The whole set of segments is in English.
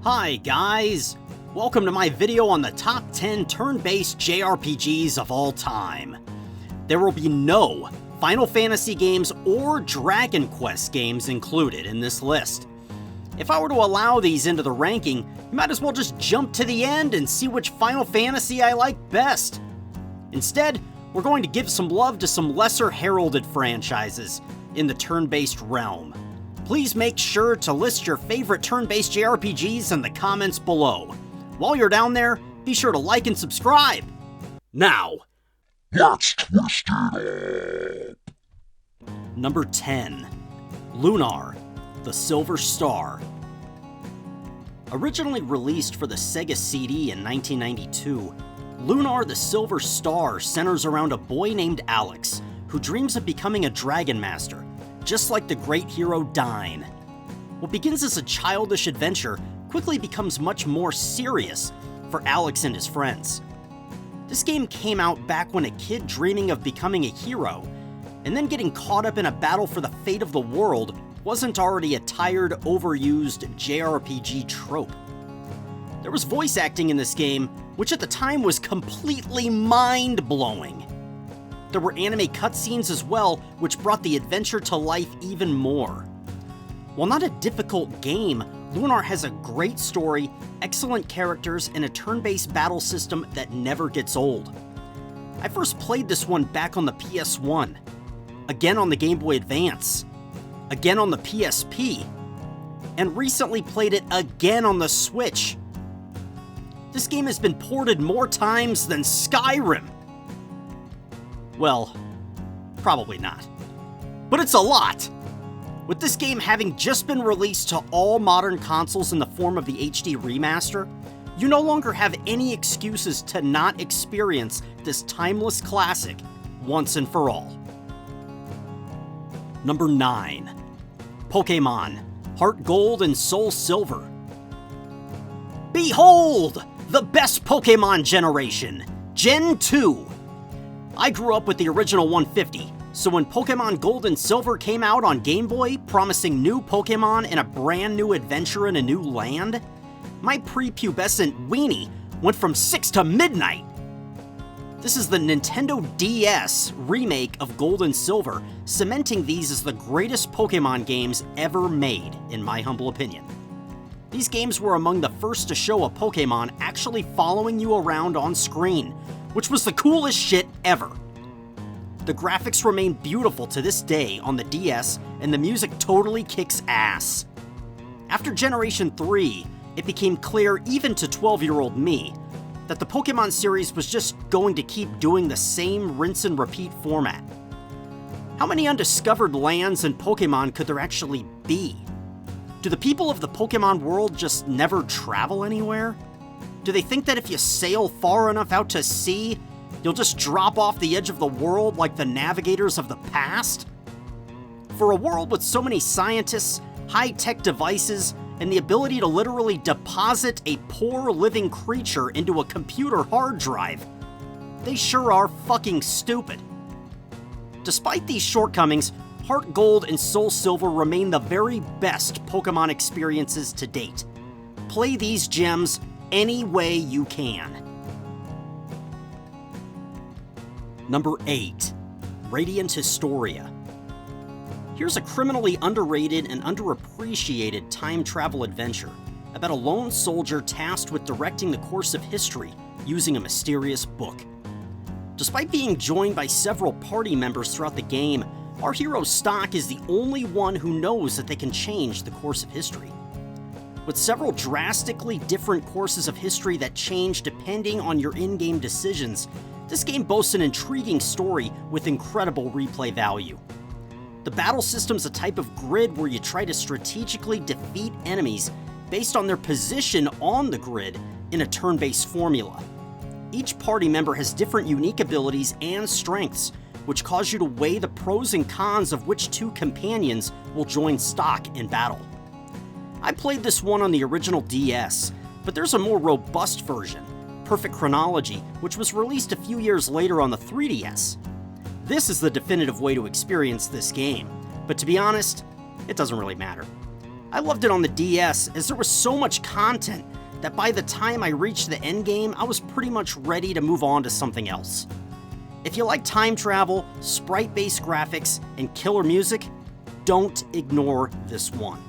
Hi guys! Welcome to my video on the top 10 turn-based JRPGs of all time. There will be no Final Fantasy games or Dragon Quest games included in this list. If I were to allow these into the ranking, you might as well just jump to the end and see which Final Fantasy I like best. Instead, we're going to give some love to some lesser heralded franchises in the turn-based realm. Please make sure to list your favorite turn-based JRPGs in the comments below. While you're down there, be sure to like and subscribe. Now, let's twist it up. Number 10. Lunar, the Silver Star. Originally released for the Sega CD in 1992, Lunar the Silver Star centers around a boy named Alex, who dreams of becoming a Dragon Master, just like the great hero Dyne. What begins as a childish adventure quickly becomes much more serious for Alex and his friends. This game came out back when a kid dreaming of becoming a hero, and then getting caught up in a battle for the fate of the world wasn't already a tired, overused JRPG trope. There was voice acting in this game, which at the time was completely mind-blowing. There were anime cutscenes as well, which brought the adventure to life even more. While not a difficult game, Lunar has a great story, excellent characters, and a turn-based battle system that never gets old. I first played this one back on the PS1, again on the Game Boy Advance, again on the PSP, and recently played it again on the Switch. This game has been ported more times than Skyrim. Well, probably not. But it's a lot! With this game having just been released to all modern consoles in the form of the HD remaster, you no longer have any excuses to not experience this timeless classic once and for all. Number 9. Pokémon, Heart Gold and Soul Silver. Behold! The best Pokémon generation, Gen 2! I grew up with the original 150, so when Pokémon Gold and Silver came out on Game Boy, promising new Pokémon and a brand new adventure in a new land, my prepubescent weenie went from 6 to midnight. This is the Nintendo DS remake of Gold and Silver, cementing these as the greatest Pokémon games ever made, in my humble opinion. These games were among the first to show a Pokémon actually following you around on screen, which was the coolest shit ever. The graphics remain beautiful to this day on the DS, and the music totally kicks ass. After Generation 3, it became clear even to 12-year-old me that the Pokemon series was just going to keep doing the same rinse and repeat format. How many undiscovered lands and Pokemon could there actually be? Do the people of the Pokemon world just never travel anywhere? Do they think that if you sail far enough out to sea, you'll just drop off the edge of the world like the navigators of the past? For a world with so many scientists, high-tech devices, and the ability to literally deposit a poor living creature into a computer hard drive, they sure are fucking stupid. Despite these shortcomings, Heart Gold and Soul Silver remain the very best Pokemon experiences to date. Play these gems any way you can. Number 8. Radiant Historia. Here's a criminally underrated and underappreciated time travel adventure about a lone soldier tasked with directing the course of history using a mysterious book. Despite being joined by several party members throughout the game, our hero Stock is the only one who knows that they can change the course of history. With several drastically different courses of history that change depending on your in-game decisions, this game boasts an intriguing story with incredible replay value. The battle system's a type of grid where you try to strategically defeat enemies based on their position on the grid in a turn-based formula. Each party member has different unique abilities and strengths, which cause you to weigh the pros and cons of which two companions will join Stock in battle. I played this one on the original DS, but there's a more robust version, Perfect Chronology, which was released a few years later on the 3DS. This is the definitive way to experience this game, but to be honest, it doesn't really matter. I loved it on the DS as there was so much content that by the time I reached the endgame, I was pretty much ready to move on to something else. If you like time travel, sprite-based graphics, and killer music, don't ignore this one.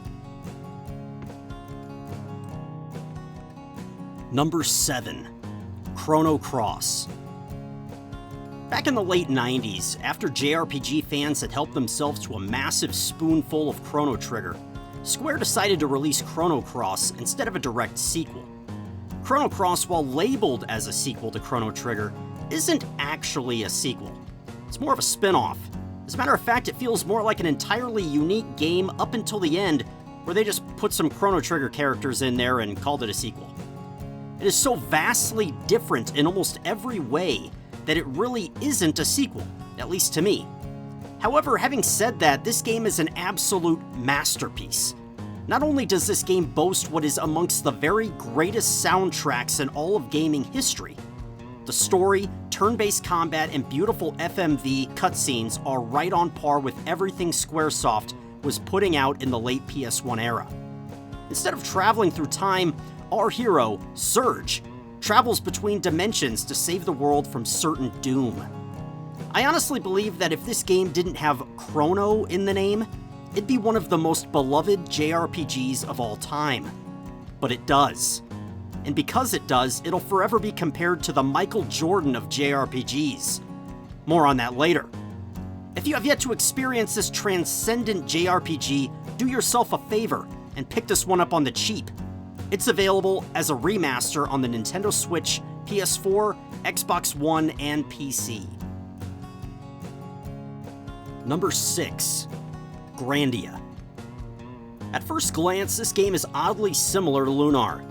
Number 7. Chrono Cross. Back in the late 90s, after JRPG fans had helped themselves to a massive spoonful of Chrono Trigger, Square decided to release Chrono Cross instead of a direct sequel. Chrono Cross, while labeled as a sequel to Chrono Trigger, isn't actually a sequel. It's more of a spin-off. As a matter of fact, it feels more like an entirely unique game up until the end, where they just put some Chrono Trigger characters in there and called it a sequel. It is so vastly different in almost every way that it really isn't a sequel, at least to me. However, having said that, this game is an absolute masterpiece. Not only does this game boast what is amongst the very greatest soundtracks in all of gaming history, the story, turn-based combat, and beautiful FMV cutscenes are right on par with everything Squaresoft was putting out in the late PS1 era. Instead of traveling through time, our hero, Surge, travels between dimensions to save the world from certain doom. I honestly believe that if this game didn't have Chrono in the name, it'd be one of the most beloved JRPGs of all time. But it does. And because it does, it'll forever be compared to the Michael Jordan of JRPGs. More on that later. If you have yet to experience this transcendent JRPG, do yourself a favor and pick this one up on the cheap. It's available as a remaster on the Nintendo Switch, PS4, Xbox One, and PC. Number 6. Grandia. At first glance, this game is oddly similar to Lunar.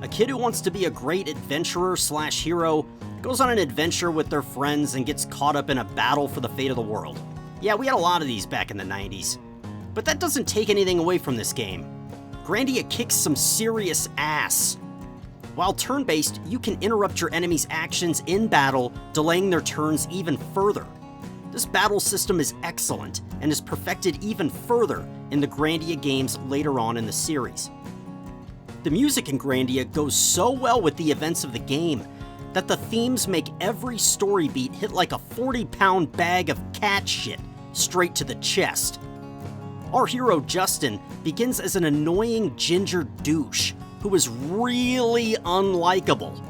A kid who wants to be a great adventurer/hero goes on an adventure with their friends and gets caught up in a battle for the fate of the world. Yeah, we had a lot of these back in the 90s. But that doesn't take anything away from this game. Grandia kicks some serious ass. While turn-based, you can interrupt your enemy's actions in battle, delaying their turns even further. This battle system is excellent and is perfected even further in the Grandia games later on in the series. The music in Grandia goes so well with the events of the game that the themes make every story beat hit like a 40-pound bag of cat shit straight to the chest. Our hero, Justin, begins as an annoying ginger douche who is really unlikable.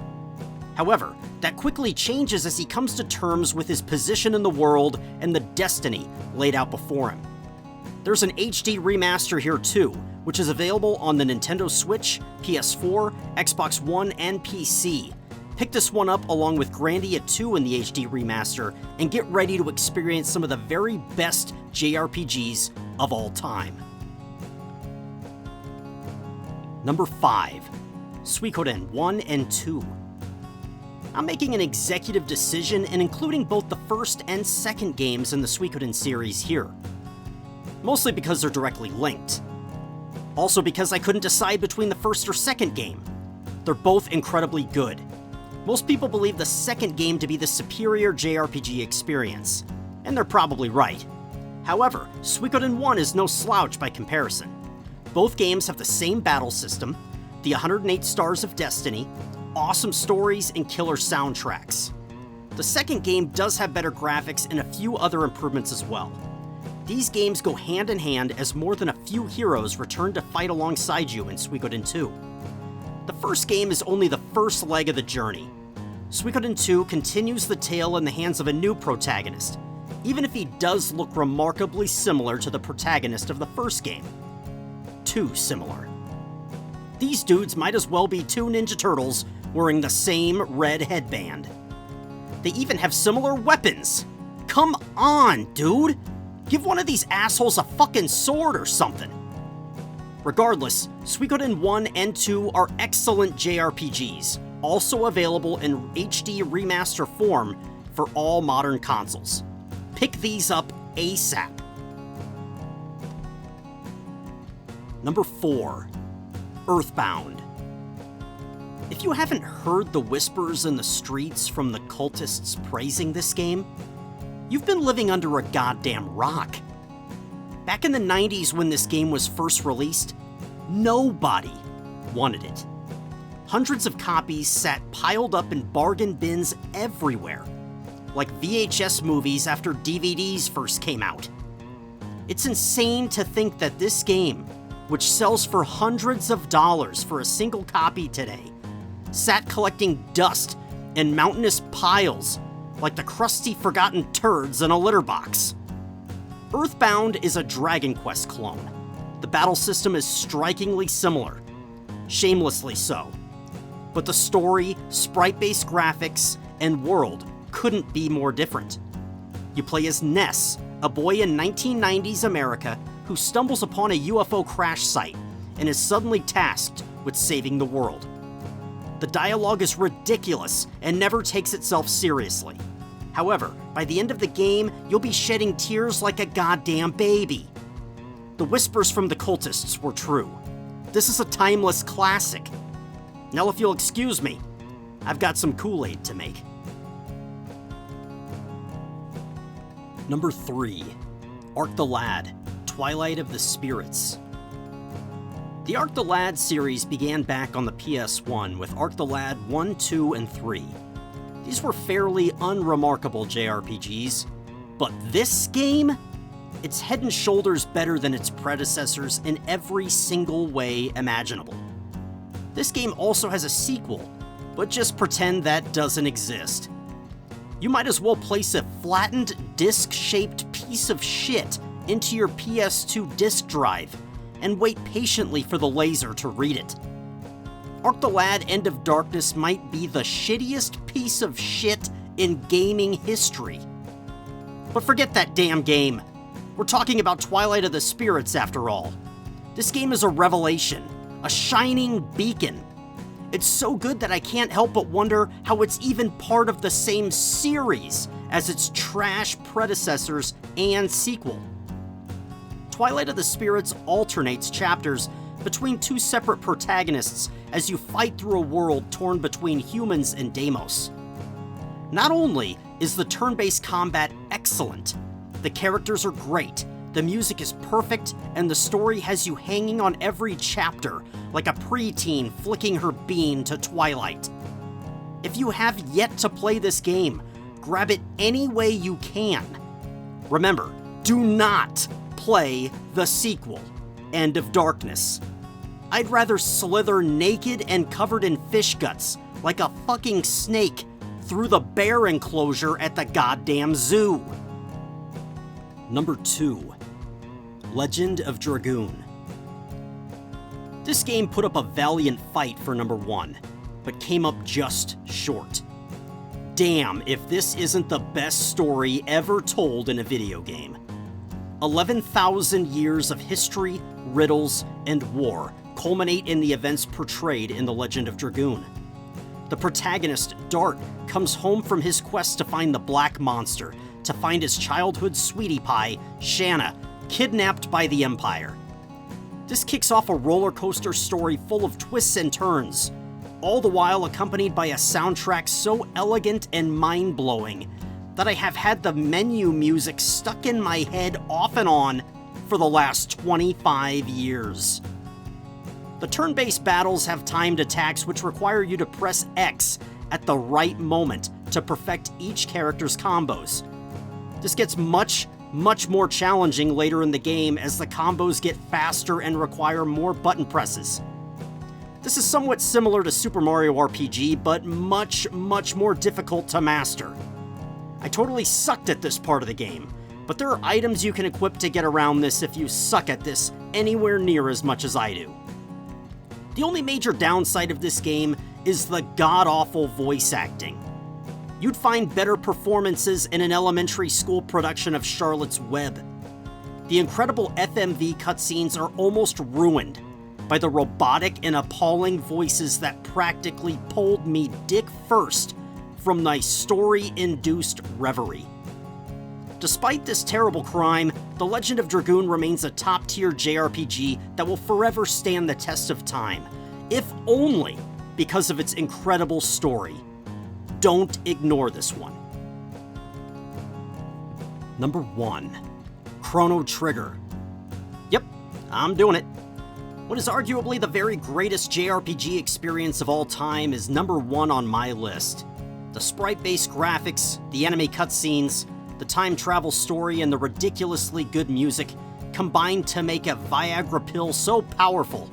However, that quickly changes as he comes to terms with his position in the world and the destiny laid out before him. There's an HD remaster here too, which is available on the Nintendo Switch, PS4, Xbox One, and PC. Pick this one up along with Grandia 2 in the HD remaster and get ready to experience some of the very best JRPGs of all time. Number 5. Suikoden 1 and 2. I'm making an executive decision and including both the first and second games in the Suikoden series here. Mostly because they're directly linked. Also because I couldn't decide between the first or second game. They're both incredibly good. Most people believe the second game to be the superior JRPG experience, and they're probably right. However, Suikoden 1 is no slouch by comparison. Both games have the same battle system, the 108 Stars of Destiny, awesome stories, and killer soundtracks. The second game does have better graphics and a few other improvements as well. These games go hand in hand as more than a few heroes return to fight alongside you in Suikoden 2. The first game is only the first leg of the journey. Suikoden 2 continues the tale in the hands of a new protagonist, even if he does look remarkably similar to the protagonist of the first game. Too similar. These dudes might as well be two Ninja Turtles wearing the same red headband. They even have similar weapons. Come on, dude! Give one of these assholes a fucking sword or something. Regardless, Suikoden 1 and 2 are excellent JRPGs, also available in HD remaster form for all modern consoles. Pick these up ASAP. Number 4. Earthbound. If you haven't heard the whispers in the streets from the cultists praising this game, you've been living under a goddamn rock. Back in the 90s when this game was first released, Nobody wanted it. Hundreds of copies sat piled up in bargain bins everywhere, like VHS movies after DVDs first came out. It's insane to think that this game, which sells for hundreds of dollars for a single copy today, sat collecting dust in mountainous piles like the crusty forgotten turds in a litter box. Earthbound is a Dragon Quest clone. The battle system is strikingly similar, shamelessly so. But the story, sprite-based graphics, and world couldn't be more different. You play as Ness, a boy in 1990s America who stumbles upon a UFO crash site and is suddenly tasked with saving the world. The dialogue is ridiculous and never takes itself seriously. However, by the end of the game, you'll be shedding tears like a goddamn baby. The whispers from the cultists were true. This is a timeless classic. Now, if you'll excuse me, I've got some Kool-Aid to make. Number 3. Arc the Lad, Twilight of the Spirits. The Arc the Lad series began back on the PS1 with Arc the Lad 1, 2, and 3. These were fairly unremarkable JRPGs, but this game? It's head and shoulders better than its predecessors in every single way imaginable. This game also has a sequel, but just pretend that doesn't exist. You might as well place a flattened, disc-shaped piece of shit into your PS2 disk drive and wait patiently for the laser to read it. Arc the Lad End of Darkness might be the shittiest piece of shit in gaming history. But forget that damn game. We're talking about Twilight of the Spirits after all. This game is a revelation, a shining beacon. It's so good that I can't help but wonder how it's even part of the same series as its trash predecessors and sequel. Twilight of the Spirits alternates chapters between two separate protagonists as you fight through a world torn between humans and Deimos. Not only is the turn-based combat excellent, the characters are great, the music is perfect, and the story has you hanging on every chapter like a preteen flicking her bean to Twilight. If you have yet to play this game, grab it any way you can. Remember, do not play the sequel, End of Darkness. I'd rather slither naked and covered in fish guts like a fucking snake through the bear enclosure at the goddamn zoo. Number 2. Legend of Dragoon. This game put up a valiant fight for number 1, but came up just short. Damn if this isn't the best story ever told in a video game. 11,000 years of history, riddles, and war culminate in the events portrayed in The Legend of Dragoon. The protagonist, Dart, comes home from his quest to find the Black Monster, to find his childhood sweetie pie, Shanna, kidnapped by the Empire. This kicks off a roller coaster story full of twists and turns, all the while accompanied by a soundtrack so elegant and mind-blowing that I have had the menu music stuck in my head off and on for the last 25 years. The turn-based battles have timed attacks which require you to press X at the right moment to perfect each character's combos. This gets much more challenging later in the game as the combos get faster and require more button presses. This is somewhat similar to Super Mario RPG, but much more difficult to master. I totally sucked at this part of the game, but there are items you can equip to get around this if you suck at this anywhere near as much as I do. The only major downside of this game is the god-awful voice acting. You'd find better performances in an elementary school production of Charlotte's Web. The incredible FMV cutscenes are almost ruined by the robotic and appalling voices that practically pulled me dick first from my story-induced reverie. Despite this terrible crime, The Legend of Dragoon remains a top-tier JRPG that will forever stand the test of time, if only because of its incredible story. Don't ignore this one. Number 1. Chrono Trigger. Yep, I'm doing it. What is arguably the very greatest JRPG experience of all time is number 1 on my list. The sprite-based graphics, the anime cutscenes, the time travel story, and the ridiculously good music combined to make a Viagra pill so powerful,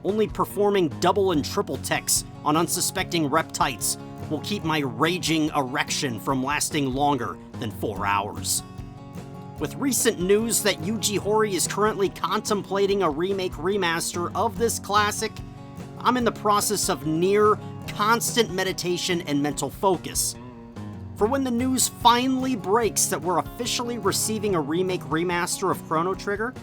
only performing double and triple techs on unsuspecting reptites will keep my raging erection from lasting longer than 4 hours. With recent news that Yuji Horii is currently contemplating a remake remaster of this classic, I'm in the process of near constant meditation and mental focus. For when the news finally breaks that we're officially receiving a remake remaster of Chrono Trigger,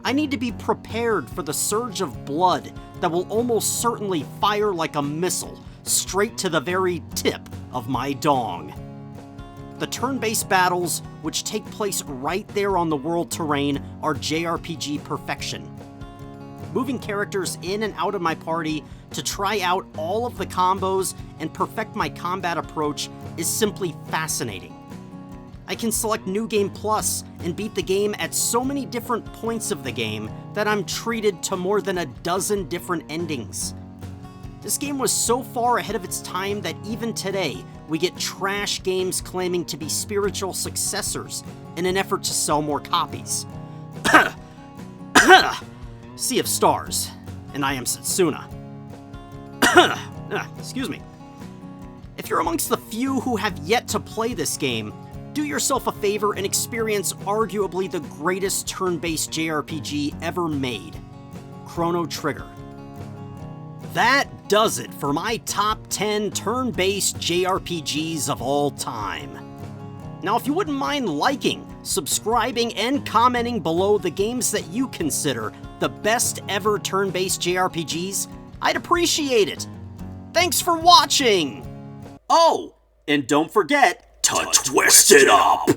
I need to be prepared for the surge of blood that will almost certainly fire like a missile straight to the very tip of my dong. The turn-based battles, which take place right there on the world terrain, are JRPG perfection. Moving characters in and out of my party to try out all of the combos and perfect my combat approach is simply fascinating. I can select New Game Plus and beat the game at so many different points of the game that I'm treated to more than a dozen different endings. This game was so far ahead of its time that even today, we get trash games claiming to be spiritual successors in an effort to sell more copies. Sea of Stars, and I am Setsuna. Excuse me. If you're amongst the few who have yet to play this game, do yourself a favor and experience arguably the greatest turn-based JRPG ever made, Chrono Trigger. That does it for my top 10 turn-based JRPGs of all time. Now, if you wouldn't mind liking, subscribing, and commenting below the games that you consider the best ever turn-based JRPGs, I'd appreciate it. Thanks for watching! Oh, and don't forget to twist it up!